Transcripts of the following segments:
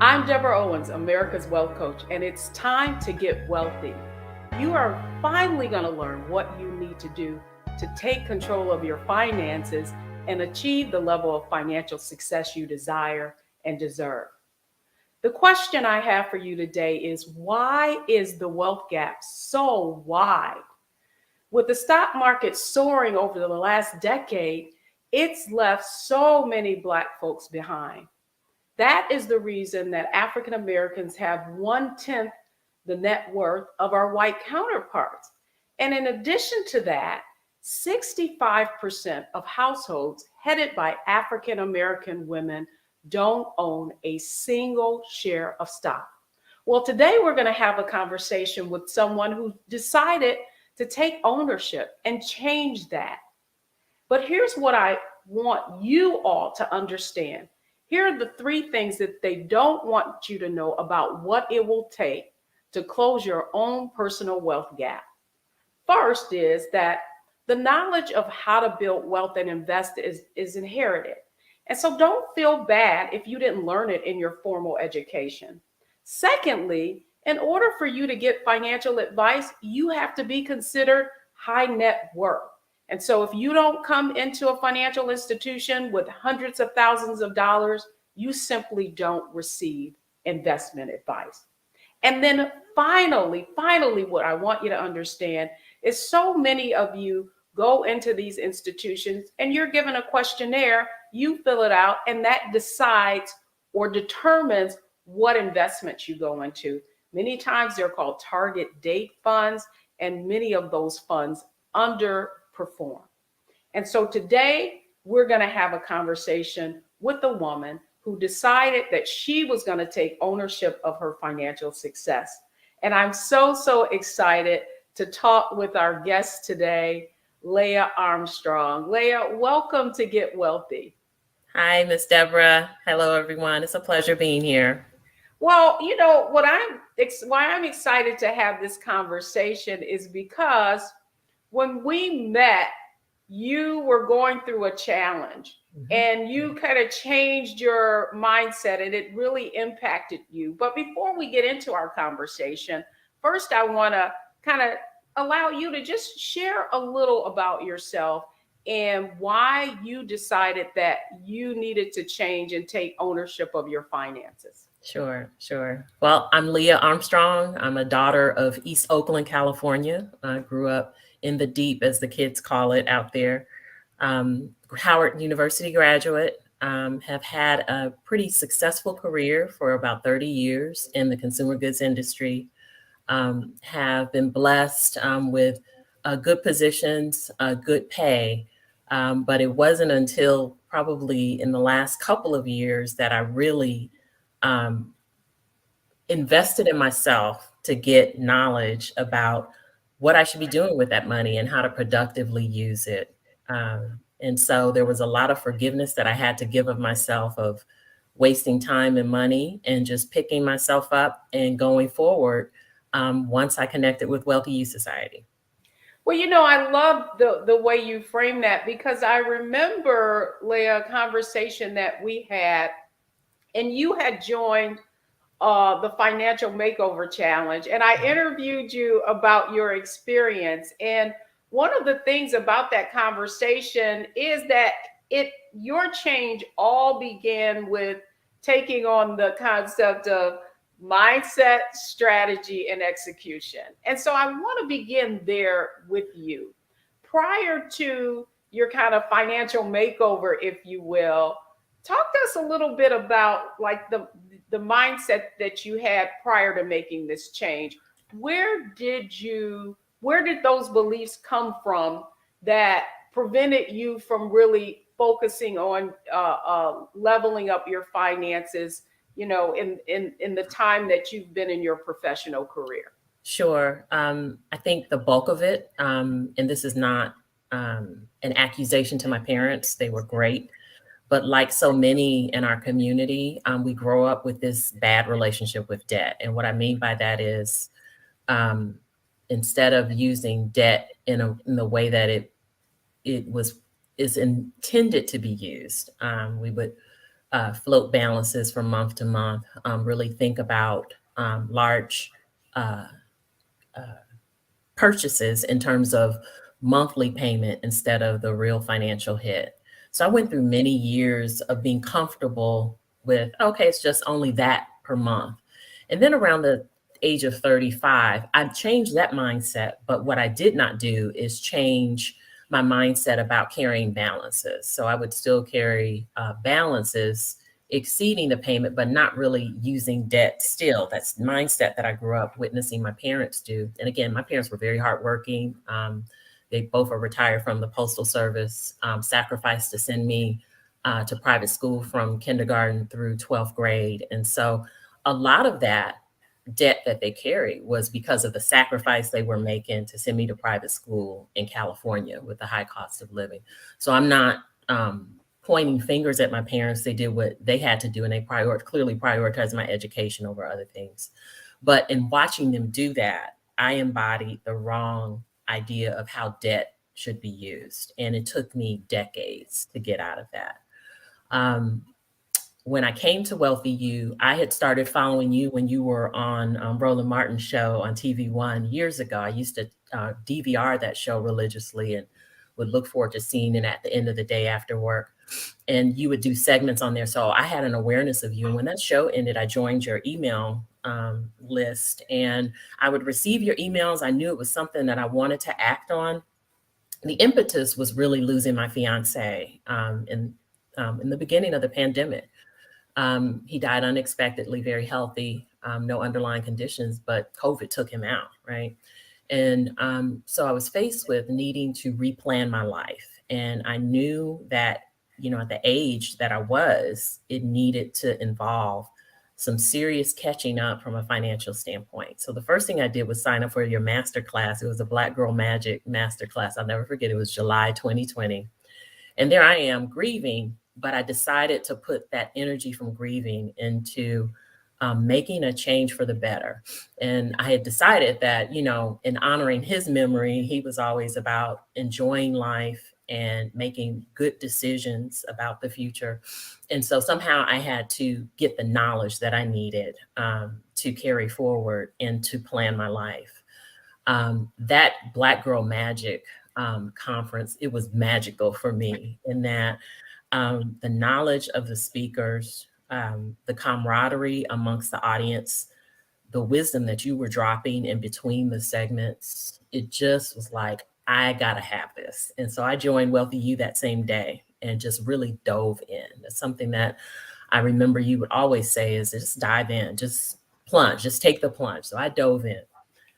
I'm Deborah Owens, America's Wealth Coach, and it's time to get wealthy. You are finally going to learn what you need to do to take control of your finances and achieve the level of financial success you desire and deserve. The question I have for you today is, why is the wealth gap so wide? With the stock market soaring over the last decade, it's left so many Black folks behind. That is the reason that African Americans have 1/10 the net worth of our white counterparts. And in addition to that, 65% of households headed by African American women don't own a single share of stock. Well, today we're going to have a conversation with someone who decided to take ownership and change that. But here's what I want you all to understand. Here are the three things that they don't want you to know about what it will take to close your own personal wealth gap. First is that the knowledge of how to build wealth and invest is inherited. And so don't feel bad if you didn't learn it in your formal education. Secondly, in order for you to get financial advice, you have to be considered high net worth. And so if you don't come into a financial institution with hundreds of thousands of dollars, you simply don't receive investment advice. And then finally, what I want you to understand is so many of you go into these institutions and you're given a questionnaire, you fill it out, and that decides or determines what investments you go into. Many times they're called target date funds, and many of those funds underperform. And so today we're going to have a conversation with a woman who decided that she was going to take ownership of her financial success. And I'm so excited to talk with our guest today, Leigha Armstrong. Leigha, welcome to Get Wealthy. Hi, Miss Deborah. Hello, everyone. It's a pleasure being here. Well, why I'm excited to have this conversation is because when we met, you were going through a challenge and you kind of changed your mindset and it really impacted you. But before we get into our conversation, first I want to kind of allow you to just share a little about yourself and why you decided that you needed to change and take ownership of your finances. Sure. Well, I'm Leigha Armstrong. I'm a daughter of East Oakland, California. I grew up in the deep, as the kids call it out there. Howard University graduate, have had a pretty successful career for about 30 years in the consumer goods industry. Have been blessed with good positions, good pay. But it wasn't until probably in the last couple of years that I really invested in myself to get knowledge about what I should be doing with that money and how to productively use it. And so there was a lot of forgiveness that I had to give of myself of wasting time and money and just picking myself up and going forward once I connected with Wealthy Youth Society. Well, I love the way you frame that because I remember, Leigha, a conversation that we had, and you had joined the Financial Makeover Challenge, and I interviewed you about your experience. And one of the things about that conversation is that your change all began with taking on the concept of mindset, strategy, and execution. And so I want to begin there with you. Prior to your kind of financial makeover, if you will, talk to us a little bit about like the mindset that you had prior to making this change. Where did those beliefs come from that prevented you from really focusing on leveling up your finances, in the time that you've been in your professional career? Sure. I think the bulk of it, and this is not an accusation to my parents, they were great. But like so many in our community, we grow up with this bad relationship with debt. And what I mean by that is instead of using debt in the way that it is intended to be used, we would float balances from month to month, really think about large uh, purchases in terms of monthly payment instead of the real financial hit. So I went through many years of being comfortable with, okay, it's just only that per month. And then around the age of 35, I changed that mindset. But what I did not do is change my mindset about carrying balances. So I would still carry balances exceeding the payment, but not really using debt still. That's the mindset that I grew up witnessing my parents do. And again, my parents were very hardworking. They both are retired from the Postal Service, sacrificed to send me to private school from kindergarten through 12th grade. And so a lot of that debt that they carried was because of the sacrifice they were making to send me to private school in California with the high cost of living. So I'm not pointing fingers at my parents. They did what they had to do, and they clearly prioritized my education over other things. But in watching them do that, I embodied the wrong idea of how debt should be used. And it took me decades to get out of that. Um, when I came to Wealthy You, I had started following you when you were on Roland Martin's show on TV1 years ago. I used to DVR that show religiously and would look forward to seeing it at the end of the day after work. And you would do segments on there. So I had an awareness of you. And when that show ended, I joined your email list, and I would receive your emails. I knew it was something that I wanted to act on. The impetus was really losing my fiance in the beginning of the pandemic. He died unexpectedly, very healthy, no underlying conditions, but COVID took him out, right? And so I was faced with needing to replan my life. And I knew that, at the age that I was, it needed to involve some serious catching up from a financial standpoint. So the first thing I did was sign up for your master class. It was a Black Girl Magic master class. I'll never forget. It was July 2020. And there I am grieving, but I decided to put that energy from grieving into making a change for the better. And I had decided that, in honoring his memory, he was always about enjoying life and making good decisions about the future. And so somehow I had to get the knowledge that I needed to carry forward and to plan my life. That Black Girl Magic conference, it was magical for me in that the knowledge of the speakers, the camaraderie amongst the audience, the wisdom that you were dropping in between the segments, it just was like, I gotta have this. And so I joined Wealthy You that same day and just really dove in. That's something that I remember you would always say is just dive in, just plunge, just take the plunge. So I dove in.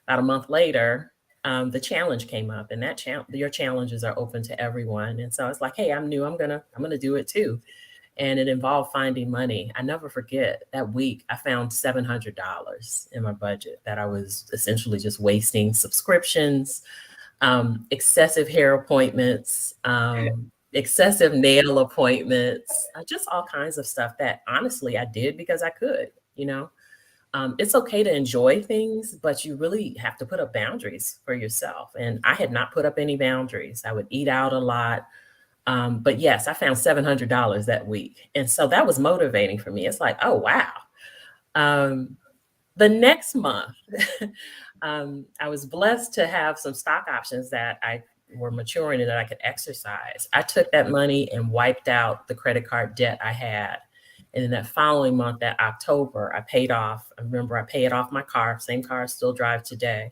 About a month later, the challenge came up, and your challenges are open to everyone. And so I was like, hey, I'm new. I'm gonna do it too. And it involved finding money. I never forget that week. I found $700 in my budget that I was essentially just wasting subscriptions, excessive hair appointments, excessive nail appointments, just all kinds of stuff that honestly I did because I could. It's okay to enjoy things, but you really have to put up boundaries for yourself. And I had not put up any boundaries. I would eat out a lot. But yes, I found $700 that week. And so that was motivating for me. It's like, oh, wow. The next month, I was blessed to have some stock options that I were maturing and that I could exercise. I took that money and wiped out the credit card debt I had. And then that following month, that October, I remember I paid off my car, same car I still drive today.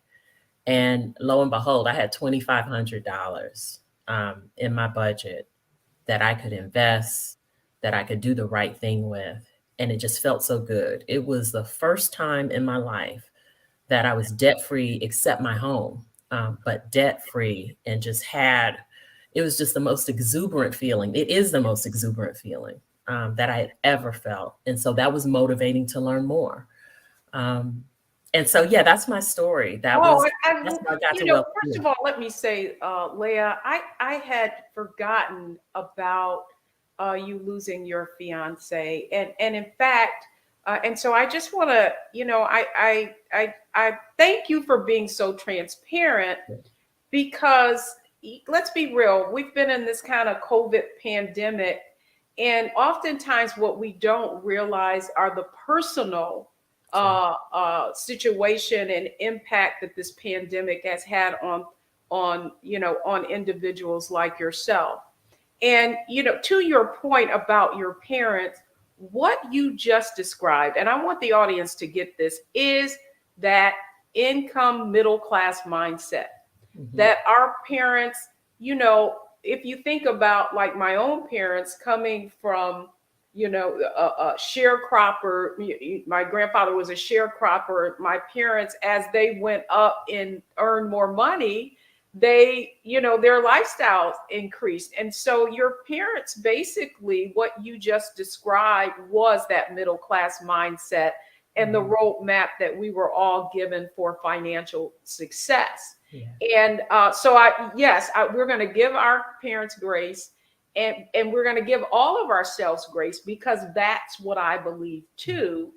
And lo and behold, I had $2,500 in my budget that I could invest, that I could do the right thing with. And it just felt so good. It was the first time in my life that I was debt free, except my home, but debt free, and it was just the most exuberant feeling. It is the most exuberant feeling that I had ever felt. And so that was motivating to learn more. And so, yeah, that's my story. That's how I got to Wealthy You. First of all, let me say, Leigha, I had forgotten about you losing your fiance, and in fact, and so I just want to, I thank you for being so transparent, because let's be real, we've been in this kind of COVID pandemic, And oftentimes, what we don't realize are the personal situation and impact that this pandemic has had on individuals like yourself. And to your point about your parents, what you just described, and I want the audience to get this, is that income middle class mindset that our parents, if you think about like my own parents coming from, a sharecropper. My grandfather was a sharecropper. My parents, as they went up and earned more money, their lifestyles increased. And so your parents, basically, what you just described was that middle class mindset and the roadmap that we were all given for financial success. Yeah. And we're going to give our parents grace, and we're going to give all of ourselves grace, because that's what I believe too.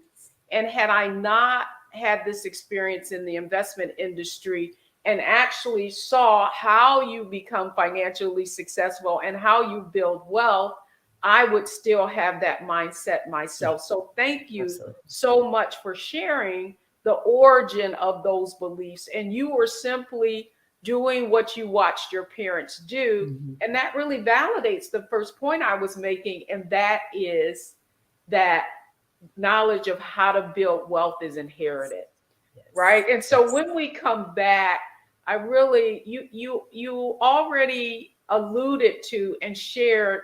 And had I not had this experience in the investment industry and actually saw how you become financially successful and how you build wealth, I would still have that mindset myself. So thank you so much for sharing the origin of those beliefs. And you were simply doing what you watched your parents do. And that really validates the first point I was making. And that is that knowledge of how to build wealth is inherited. Yes. Right. And so when we come back, I really, you already alluded to and shared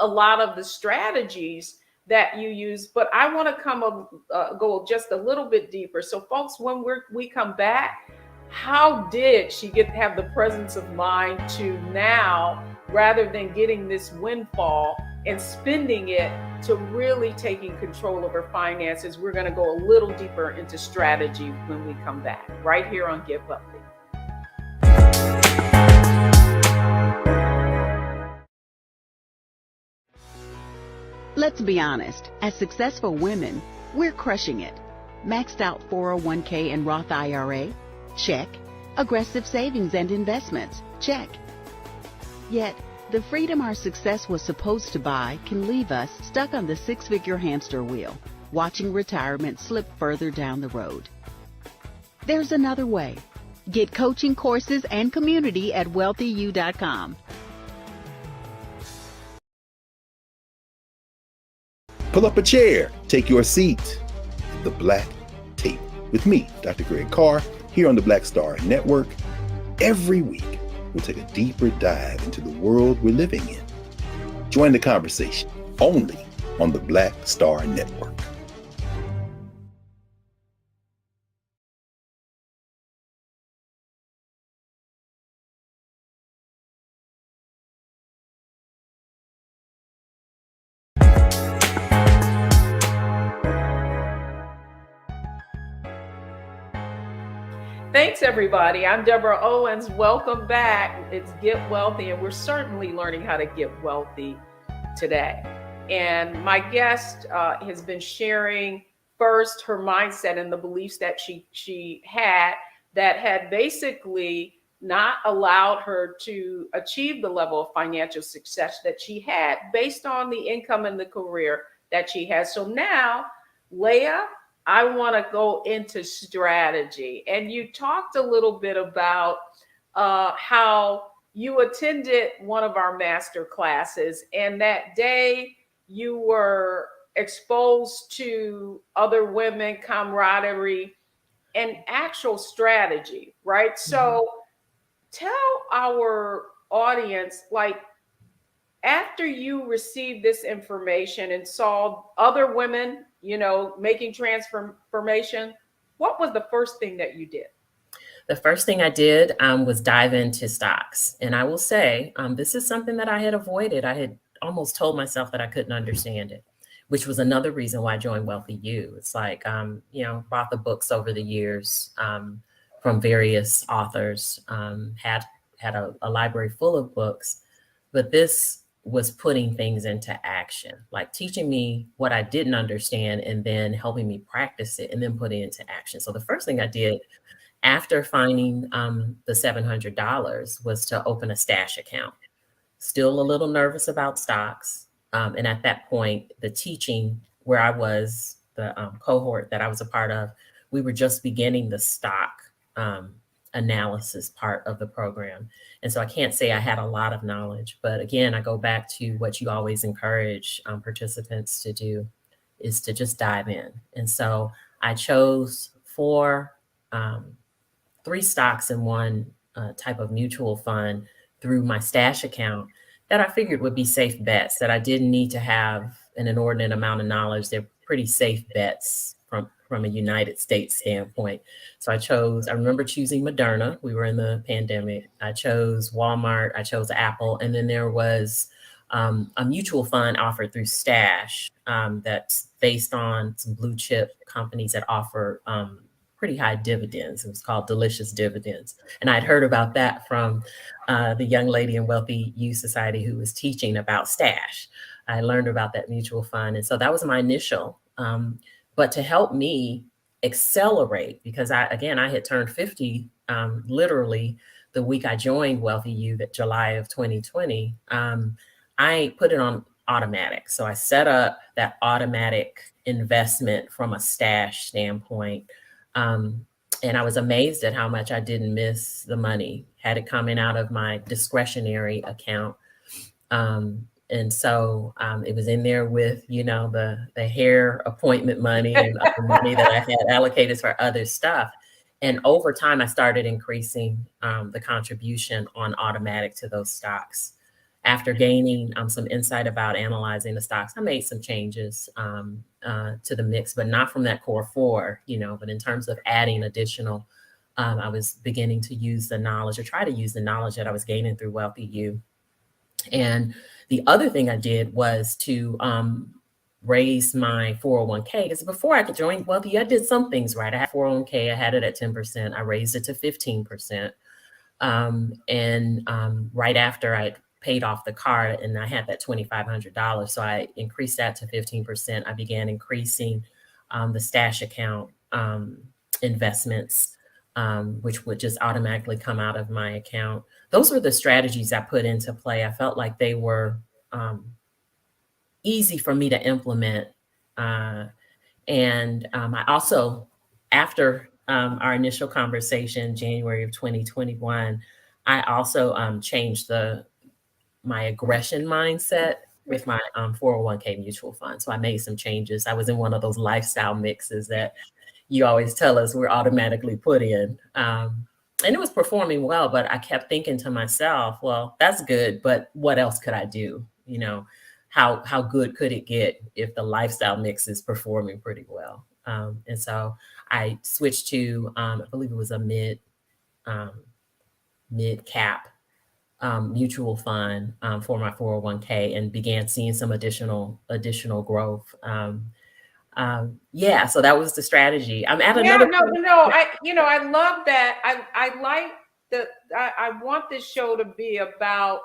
a lot of the strategies that you use, but I want to go just a little bit deeper. So folks, when we come back, how did she have the presence of mind to now, rather than getting this windfall and spending it, to really taking control of her finances? We're going to go a little deeper into strategy when we come back, right here on Get Wealthy. Let's be honest, as successful women, we're crushing it. Maxed out 401k and Roth IRA? Check. Aggressive savings and investments? Check. Yet, the freedom our success was supposed to buy can leave us stuck on the six-figure hamster wheel, watching retirement slip further down the road. There's another way. Get coaching courses and community at wealthyu.com. Pull up a chair, take your seat. The Black Tape with me, Dr. Greg Carr, here on the Black Star Network. Every week, we'll take a deeper dive into the world we're living in. Join the conversation only on the Black Star Network. Thanks, everybody. I'm Deborah Owens. Welcome back. It's Get Wealthy, and we're certainly learning how to get wealthy today. And my guest has been sharing first her mindset and the beliefs that she had that had basically not allowed her to achieve the level of financial success that she had based on the income and the career that she has. So now, Leigha, I want to go into strategy. And you talked a little bit about how you attended one of our master classes, and that day you were exposed to other women, camaraderie, and actual strategy, right? So tell our audience, like, after you received this information and saw other women, making transformation, what was the first thing that you did? The first thing I did was dive into stocks. And I will say, this is something that I had avoided. I had almost told myself that I couldn't understand it, which was another reason why I joined Wealthy You. It's like, bought the books over the years from various authors, had a library full of books, but this was putting things into action, like teaching me what I didn't understand and then helping me practice it and then put it into action. So the first thing I did after finding the $700 was to open a stash account. Still a little nervous about stocks, And at that point, the teaching where I was, the cohort that I was a part of, we were just beginning the stock analysis part of the program. And so I can't say I had a lot of knowledge, but again, I go back to what you always encourage participants to do is to just dive in. And so I chose three stocks and one type of mutual fund through my stash account that I figured would be safe bets, that I didn't need to have an inordinate amount of knowledge. They're pretty safe bets from a United States standpoint. So I remember choosing Moderna. We were in the pandemic. I chose Walmart, I chose Apple, and then there was a mutual fund offered through Stash that's based on some blue chip companies that offer pretty high dividends. It was called Delicious Dividends. And I'd heard about that from the young lady in Wealthy You Society who was teaching about Stash. I learned about that mutual fund. And so that was my initial. But to help me accelerate, because I had turned 50 literally the week I joined Wealthy You, that July of 2020, I put it on automatic. So I set up that automatic investment from a stash standpoint. And I was amazed at how much I didn't miss the money, had it coming out of my discretionary account. And so it was in there with, the hair appointment money and other money that I had allocated for other stuff. And over time, I started increasing the contribution on automatic to those stocks. After gaining some insight about analyzing the stocks, I made some changes to the mix, but not from that core four, but in terms of adding additional, I was beginning to use the knowledge, or try to use the knowledge that I was gaining through Wealthy You. And the other thing I did was to raise my 401k, because before I could join Wealthy You, I did some things right. I had 401k, I had it at 10%, I raised it to 15%. And right after I paid off the card and I had that $2,500. So I increased that to 15%. I began increasing the stash account investments, which would just automatically come out of my account. Those were the strategies I put into play. I felt like they were easy for me to implement. And I also, after our initial conversation, January of 2021, I also changed my aggression mindset with my 401k mutual fund. So I made some changes. I was in one of those lifestyle mixes that you always tell us we're automatically put in. And it was performing well, but I kept thinking to myself, well, that's good, but what else could I do? How good could it get if the lifestyle mix is performing pretty well? And so I switched to, I believe it was a mid cap mutual fund for my 401k, and began seeing some additional growth. So that was the strategy. I'm at another. I love that. I like I want this show to be about,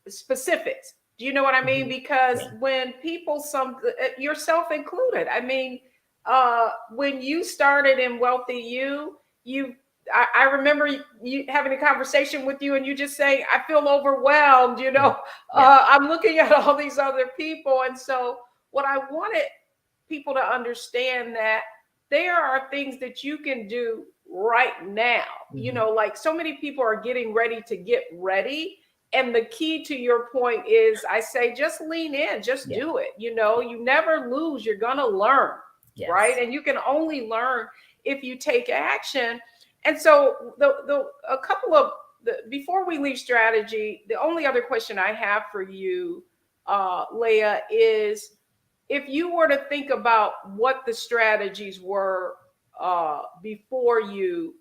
specifics. Do you know what I mean? Because when people, yourself included, when you started in Wealthy You, I remember you having a conversation with you and you just saying, I feel overwhelmed, I'm looking at all these other people. And so what I wanted people to understand, that there are things that you can do right now, like so many people are getting ready to get ready. And the key to your point is, I say, just lean in, just do it. You never lose, you're going to learn, right? And you can only learn if you take action. And so a couple of before we leave strategy, the only other question I have for you, Leigha, is if you were to think about what the strategies were before you,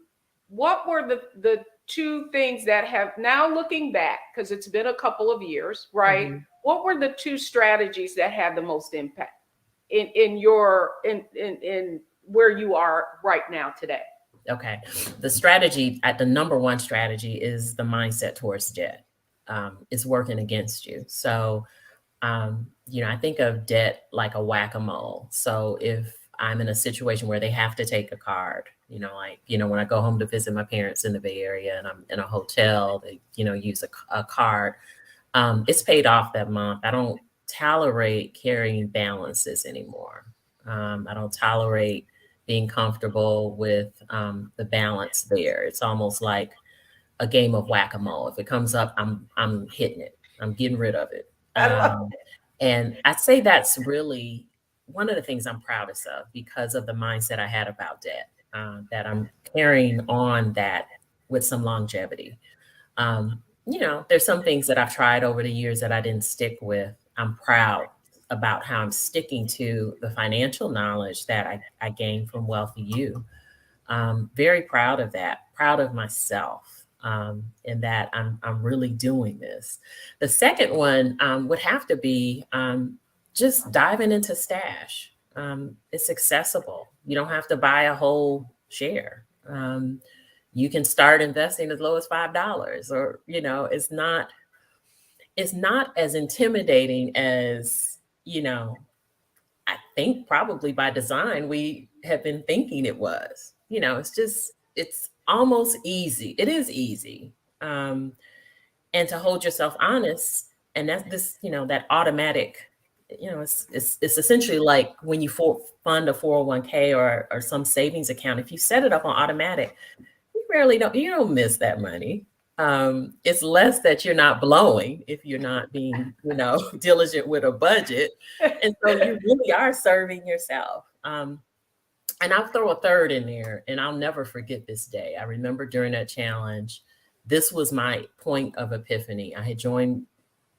what were the two things that have, now looking back, because it's been a couple of years, right? Mm-hmm. What were the two strategies that had the most impact in where you are right now today? Okay. The number one strategy is the mindset towards debt. It's working against you. So, I think of debt like a whack-a-mole. So if I'm in a situation where they have to take a card, when I go home to visit my parents in the Bay Area and I'm in a hotel, they, use a card. It's paid off that month. I don't tolerate carrying balances anymore. I don't tolerate being comfortable with the balance there. It's almost like a game of whack-a-mole. If it comes up, I'm hitting it. I'm getting rid of it. I love And I'd say that's really one of the things I'm proudest of because of the mindset I had about debt, that I'm carrying on that with some longevity. There's some things that I've tried over the years that I didn't stick with. I'm proud about how I'm sticking to the financial knowledge that I gained from Wealthy You. Very proud of that, proud of myself, in that I'm really doing this. The second one would have to be just diving into Stash. It's accessible. You don't have to buy a whole share. You can start investing as low as $5, or it's not as intimidating as I think probably by design we have been thinking it was. It's almost easy. It is easy. And to hold yourself honest, and that's this, that automatic, it's essentially like when you fund a 401k or some savings account. If you set it up on automatic, you don't miss that money. It's less that you're not blowing if you're not being, diligent with a budget. And so you really are serving yourself. And I'll throw a third in there, and I'll never forget this day. I remember during that challenge, this was my point of epiphany. I had joined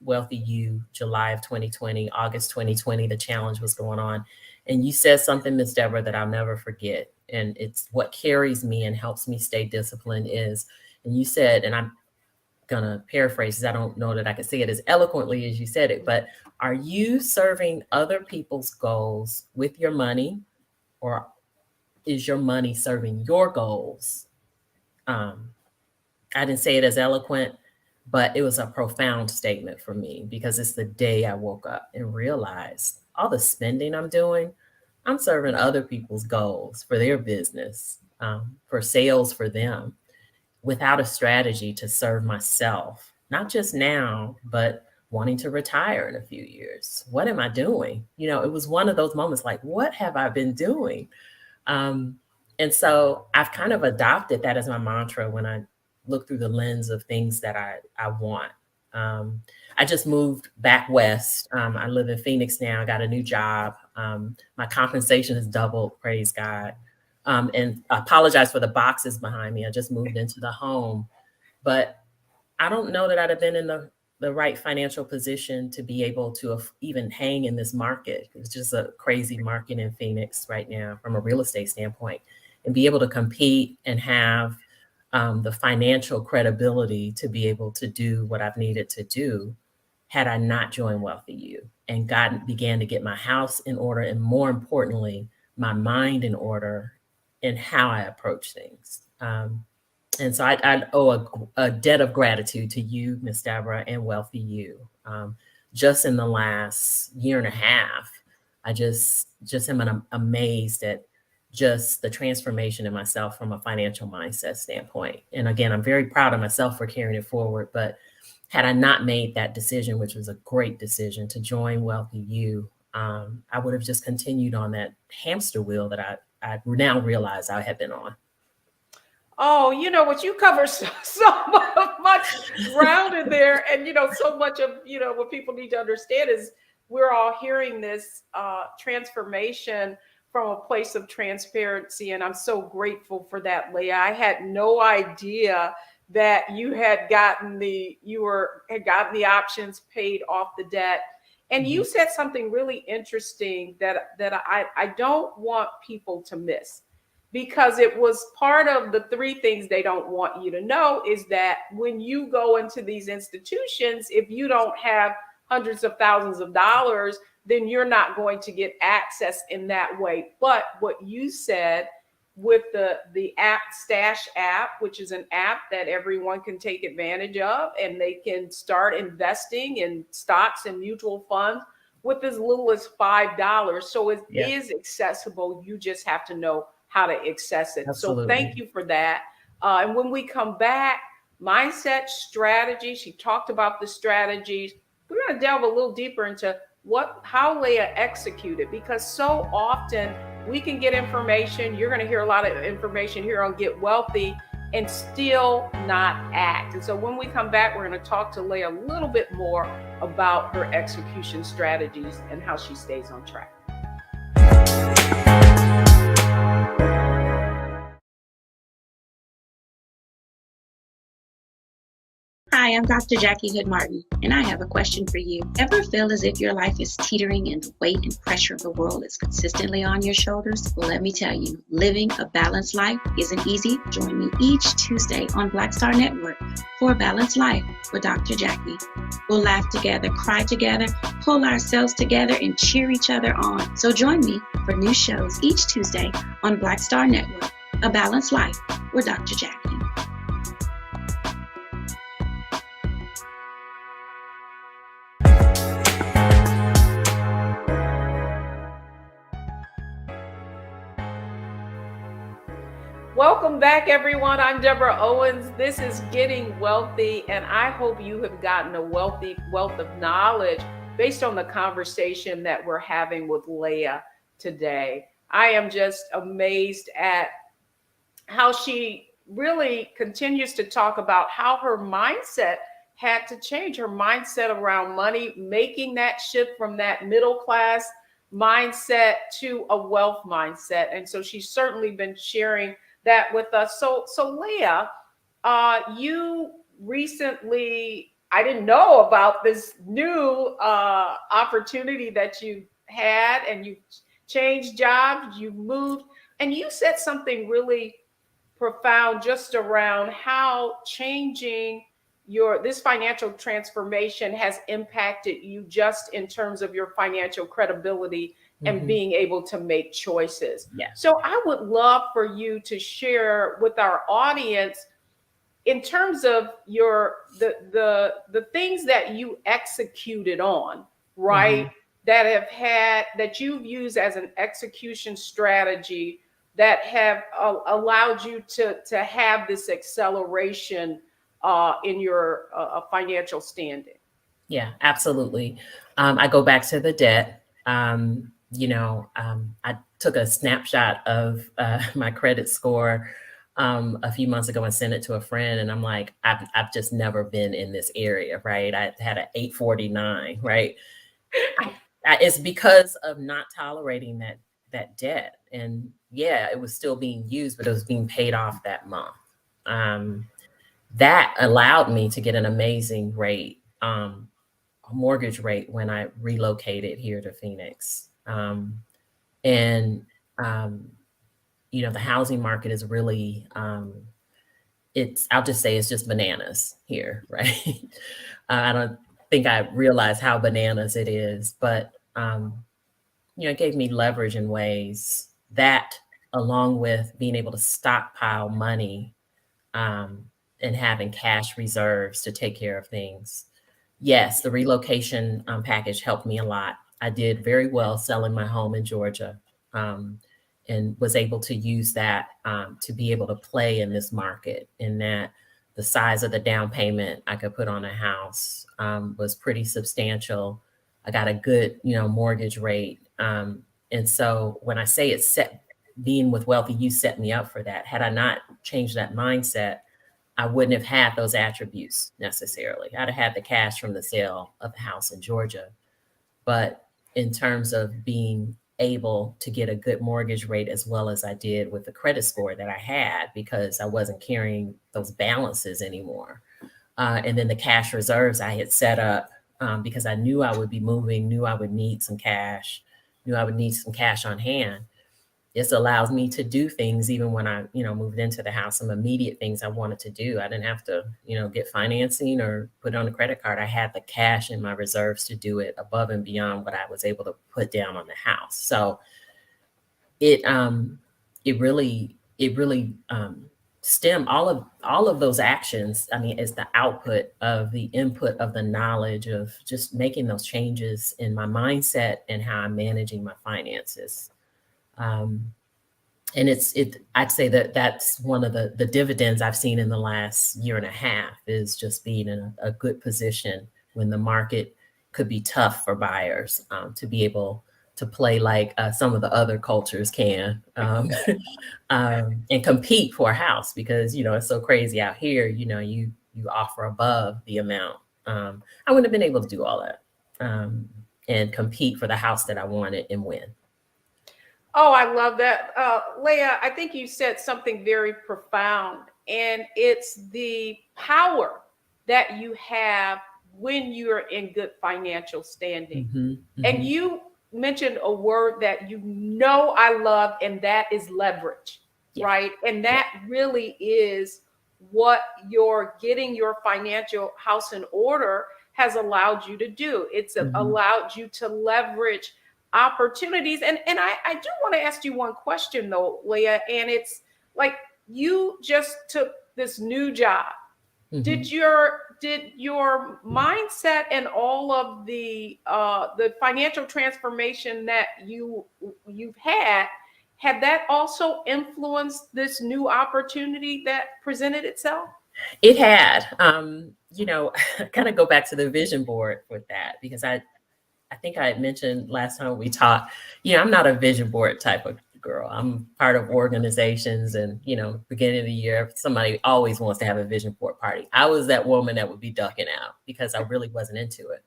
Wealthy You July of 2020, August 2020, the challenge was going on. And you said something, Miss Deborah, that I'll never forget. And it's what carries me and helps me stay disciplined and you said, and I'm gonna paraphrase, because I don't know that I can say it as eloquently as you said it, but are you serving other people's goals with your money, or is your money serving your goals? I didn't say it as eloquent, but it was a profound statement for me, because it's the day I woke up and realized all the spending I'm doing, I'm serving other people's goals for their business, for sales for them, without a strategy to serve myself, not just now, but wanting to retire in a few years. What am I doing? It was one of those moments like, what have I been doing? And so I've kind of adopted that as my mantra when I look through the lens of things that I want. I just moved back west. I live in Phoenix now. I got a new job. My compensation has doubled, praise God. And I apologize for the boxes behind me. I just moved into the home, but I don't know that I'd have been in the right financial position to be able to even hang in this market. It's just a crazy market in Phoenix right now from a real estate standpoint, and be able to compete and have the financial credibility to be able to do what I've needed to do had I not joined Wealthy You and began to get my house in order, and more importantly, my mind in order in how I approach things. And so I owe a debt of gratitude to you, Miss Deborah, and Wealthy You. Just in the last year and a half, I just am amazed at just the transformation in myself from a financial mindset standpoint. And again, I'm very proud of myself for carrying it forward. But had I not made that decision, which was a great decision, to join Wealthy You, I would have just continued on that hamster wheel that I now realize I had been on. Oh, what you cover so much ground in there. And, so much of, what people need to understand is we're all hearing this transformation from a place of transparency. And I'm so grateful for that, Leigha. I had no idea that you had gotten the options, paid off the debt. And you said something really interesting that I don't want people to miss, because it was part of the three things they don't want you to know, is that when you go into these institutions, if you don't have hundreds of thousands of dollars, then you're not going to get access in that way. But what you said with the app, Stash app, which is an app that everyone can take advantage of, and they can start investing in stocks and mutual funds with as little as $5. So it is accessible. You just have to know how to access it. Absolutely. So thank you for that. And when we come back, mindset strategy. She talked about the strategies. We're going to delve a little deeper into how Leigha executed, because so often we can get information. You're going to hear a lot of information here on Get Wealthy and still not act. And so when we come back, we're going to talk to Leigha a little bit more about her execution strategies and how she stays on track. Hi, I'm Dr. Jackie Hood Martin, and I have a question for you. Ever feel as if your life is teetering and the weight and pressure of the world is consistently on your shoulders? Well, let me tell you, living a balanced life isn't easy. Join me each Tuesday on Black Star Network for A Balanced Life with Dr. Jackie. We'll laugh together, cry together, pull ourselves together, and cheer each other on. So join me for new shows each Tuesday on Black Star Network, A Balanced Life with Dr. Jackie. Welcome back, everyone. I'm Deborah Owens. This is Getting Wealthy, and I hope you have gotten a wealth of knowledge based on the conversation that we're having with Leigha today. I am just amazed at how she really continues to talk about how her mindset had to change, her mindset around money, making that shift from that middle class mindset to a wealth mindset. And so she's certainly been sharing that with us. So Leigha, you recently, I didn't know about this new opportunity that you had, and you changed jobs, you moved, and you said something really profound just around how changing this financial transformation has impacted you just in terms of your financial credibility and being able to make choices. Yeah. So I would love for you to share with our audience in terms of the things that you executed on, right? That you've used as an execution strategy that have allowed you to have this acceleration in your financial standing. Yeah, absolutely. I go back to the debt. I took a snapshot of my credit score a few months ago and sent it to a friend. And I'm like, I've just never been in this area, right? I had an 849, right? It's because of not tolerating that debt. And yeah, it was still being used, but it was being paid off that month. That allowed me to get an amazing rate, a mortgage rate, when I relocated here to Phoenix. The housing market is really, I'll just say it's just bananas here, right? I don't think I realize how bananas it is, but, it gave me leverage in ways that, along with being able to stockpile money, and having cash reserves to take care of things. Yes, the relocation package helped me a lot. I did very well selling my home in Georgia, and was able to use that to be able to play in this market, in that the size of the down payment I could put on a house was pretty substantial. I got a good, mortgage rate. And so when I say being with Wealthy, you set me up for that. Had I not changed that mindset, I wouldn't have had those attributes necessarily. I'd have had the cash from the sale of the house in Georgia. But in terms of being able to get a good mortgage rate, as well as I did with the credit score that I had, because I wasn't carrying those balances anymore. And then the cash reserves I had set up because I knew I would be moving, knew I would need some cash on hand. This allows me to do things even when I, moved into the house, some immediate things I wanted to do. I didn't have to, get financing or put it on a credit card. I had the cash in my reserves to do it above and beyond what I was able to put down on the house. So it really stem all of those actions. I mean, is the output of the input of the knowledge of just making those changes in my mindset and how I'm managing my finances. And I'd say that that's one of the dividends I've seen in the last year and a half, is just being in a good position when the market could be tough for buyers, to be able to play like some of the other cultures can, and compete for a house, because, it's so crazy out here, you offer above the amount. I wouldn't have been able to do all that, and compete for the house that I wanted and win. Oh, I love that. Leigha, I think you said something very profound, and it's the power that you have when you're in good financial standing. And you mentioned a word that I love, and that is leverage, right? And that really is what your getting your financial house in order has allowed you to do. It's allowed you to leverage opportunities. And I do want to ask you one question though, Leigha, and it's like, you just took this new job. Did your mindset and all of the financial transformation that you've had that also influenced this new opportunity that presented itself? It had. Kind of go back to the vision board with that, because I think I had mentioned last time we talked, I'm not a vision board type of girl. I'm part of organizations, and, beginning of the year, somebody always wants to have a vision board party. I was that woman that would be ducking out because I really wasn't into it.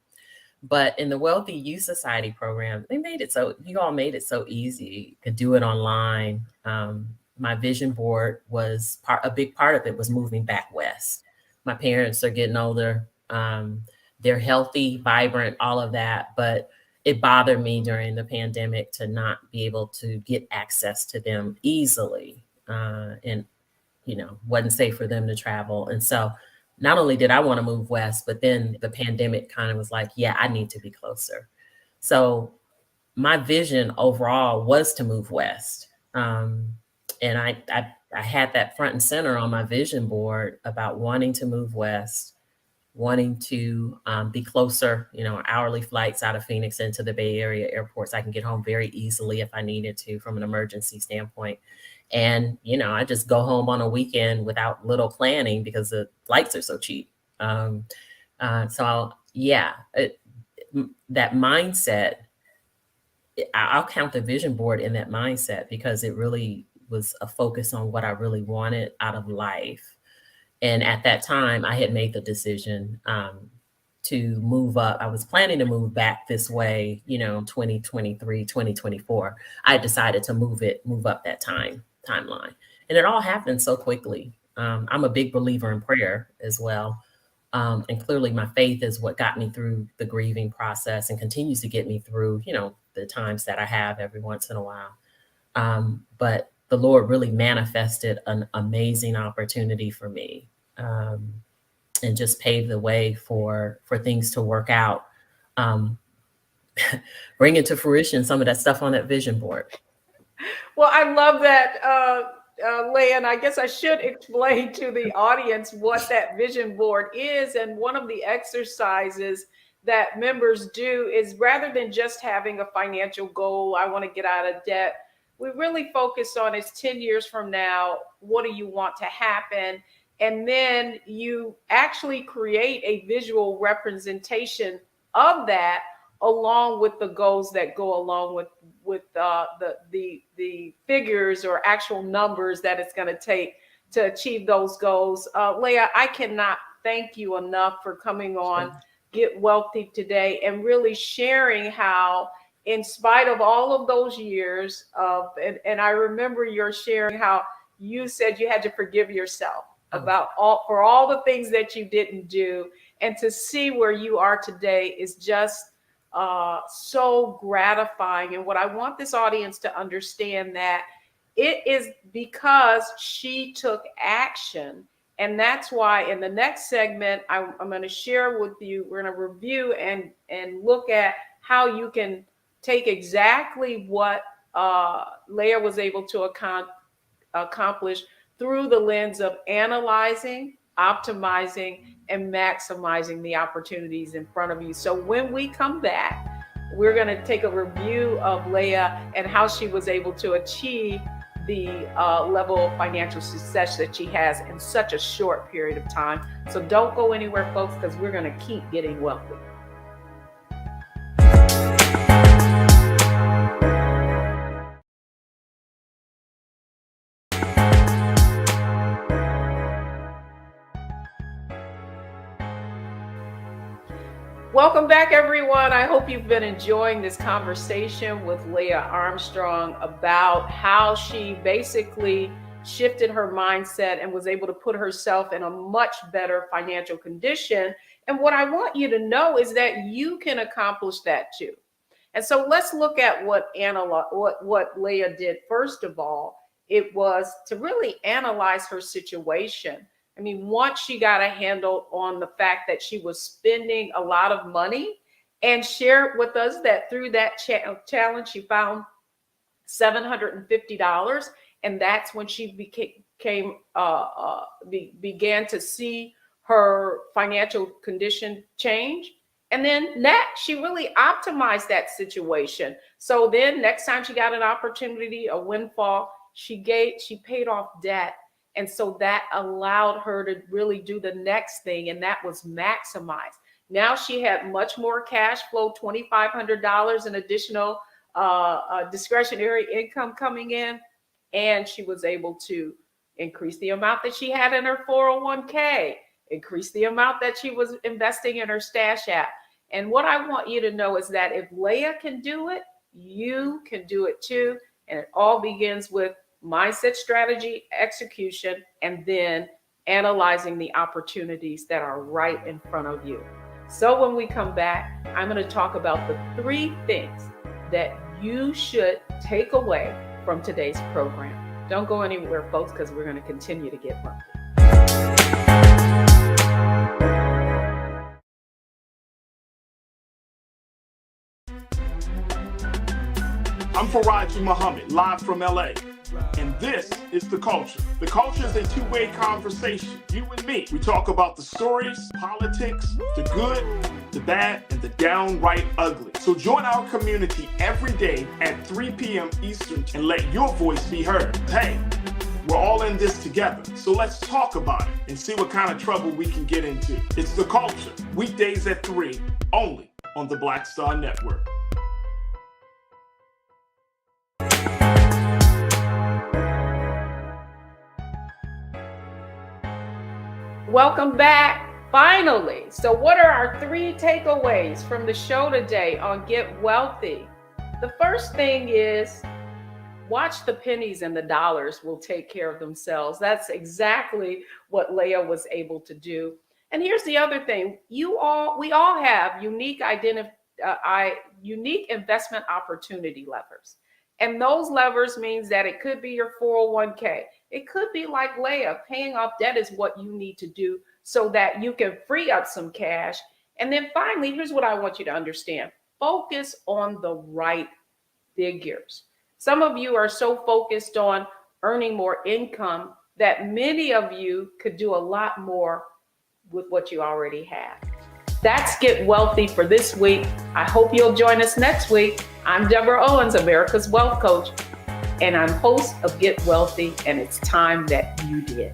But in the Wealthy Youth Society program, you all made it so easy. You could do it online. My vision board was a big part of it was moving back west. My parents are getting older. They're healthy, vibrant, all of that. But it bothered me during the pandemic to not be able to get access to them easily. And, wasn't safe for them to travel. And so not only did I want to move west, but then the pandemic kind of was like, yeah, I need to be closer. So my vision overall was to move west. And I had that front and center on my vision board about wanting to move west, wanting to be closer, hourly flights out of Phoenix into the Bay Area airports. I can get home very easily if I needed to from an emergency standpoint. And, I just go home on a weekend without little planning because the flights are so cheap. That mindset, I'll count the vision board in that mindset, because it really was a focus on what I really wanted out of life. And at that time, I had made the decision to move up. I was planning to move back this way, 2023, 2024. I decided to move up that timeline. And it all happened so quickly. I'm a big believer in prayer as well. And clearly my faith is what got me through the grieving process and continues to get me through, the times that I have every once in a while. But the Lord really manifested an amazing opportunity for me, and just paved the way for things to work out, bring into fruition some of that stuff on that vision board. Well, I love that, Leigha, and I guess I should explain to the audience what that vision board is. And one of the exercises that members do is, rather than just having a financial goal, I want to get out of debt, we really focus on is 10 years from now, what do you want to happen? And then you actually create a visual representation of that, along with the goals that go along with the figures or actual numbers that it's going to take to achieve those goals. Leigha, I cannot thank you enough for coming on Get Wealthy today and really sharing how, in spite of all of those years of, and I remember your sharing how you said you had to forgive yourself about all the things that you didn't do, and to see where you are today is just so gratifying. And what I want this audience to understand, that it is because she took action. And that's why in the next segment, I'm going to share with you, we're going to review and look at how you can take exactly what Leigha was able to accomplish through the lens of analyzing, optimizing, and maximizing the opportunities in front of you. So when we come back, we're going to take a review of Leigha and how she was able to achieve the level of financial success that she has in such a short period of time. So don't go anywhere, folks, because we're going to keep getting wealthy. Welcome back, everyone. I hope you've been enjoying this conversation with Leigha Armstrong about how she basically shifted her mindset and was able to put herself in a much better financial condition. And what I want you to know is that you can accomplish that too. And so let's look at what Leigha did. First of all, it was to really analyze her situation. I mean, once she got a handle on the fact that she was spending a lot of money, and shared with us that through that challenge, she found $750. And that's when she began to see her financial condition change. And then next, she really optimized that situation. So then next time she got an opportunity, a windfall, she paid off debt. And so that allowed her to really do the next thing, and that was maximize. Now she had much more cash flow, $2,500 in additional discretionary income coming in, and she was able to increase the amount that she had in her 401k, increase the amount that she was investing in her stash app. And what I want you to know is that if Leigha can do it, you can do it too. And it all begins with mindset, strategy, execution, and then analyzing the opportunities that are right in front of you. So when we come back, I'm going to talk about the 3 things that you should take away from today's program. Don't go anywhere, folks, because we're going to continue to get wealthy. I'm Faraji Muhammad, live from LA. And this is The Culture. The Culture is a two-way conversation. You and me. We talk about the stories, politics, the good, the bad, and the downright ugly. So join our community every day at 3 p.m. Eastern and let your voice be heard. Hey, we're all in this together. So let's talk about it and see what kind of trouble we can get into. It's The Culture, weekdays at 3, only on the Black Star Network. Welcome back, finally. So what are our 3 takeaways from the show today on Get Wealthy? The first thing is watch the pennies and the dollars will take care of themselves. That's exactly what Leigha was able to do. And here's the other thing. We all have unique investment opportunity levers. And those levers means that it could be your 401k. It could be like Leigha, paying off debt is what you need to do so that you can free up some cash. And then finally, here's what I want you to understand. Focus on the right figures. Some of you are so focused on earning more income that many of you could do a lot more with what you already have. That's Get Wealthy for this week. I hope you'll join us next week. I'm Deborah Owens, America's Wealth Coach, and I'm host of Get Wealthy, and it's time that you did.